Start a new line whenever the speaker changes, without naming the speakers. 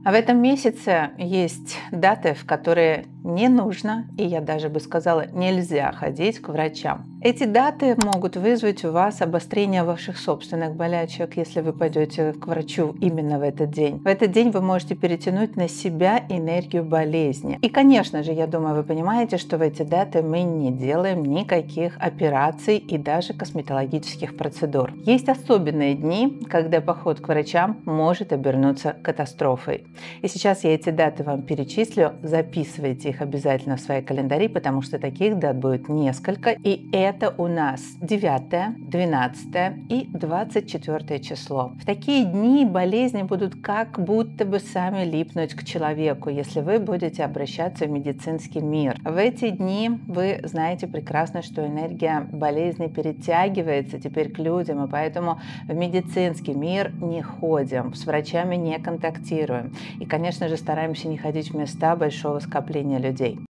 А в этом месяце есть даты, в которые не нужно, и я даже бы сказала, нельзя ходить к врачам. Эти даты могут вызвать у вас обострение ваших собственных болячек, если вы пойдете к врачу именно в этот день. В этот день вы можете перетянуть на себя энергию болезни. И, конечно же, я думаю, вы понимаете, что в эти даты мы не делаем никаких операций и даже косметологических процедур. Есть особенные дни, когда поход к врачам может обернуться катастрофой. И сейчас я эти даты вам перечислю, записывайте их обязательно в свои календари, потому что таких дат будет несколько. И это у нас 9, 12 и 24 число. В такие дни болезни будут как будто бы сами липнуть к человеку, если вы будете обращаться в медицинский мир. В эти дни вы знаете прекрасно, что энергия болезни перетягивается теперь к людям, и поэтому в медицинский мир не ходим, с врачами не контактируем. И, конечно же, стараемся не ходить в места большого скопления людей.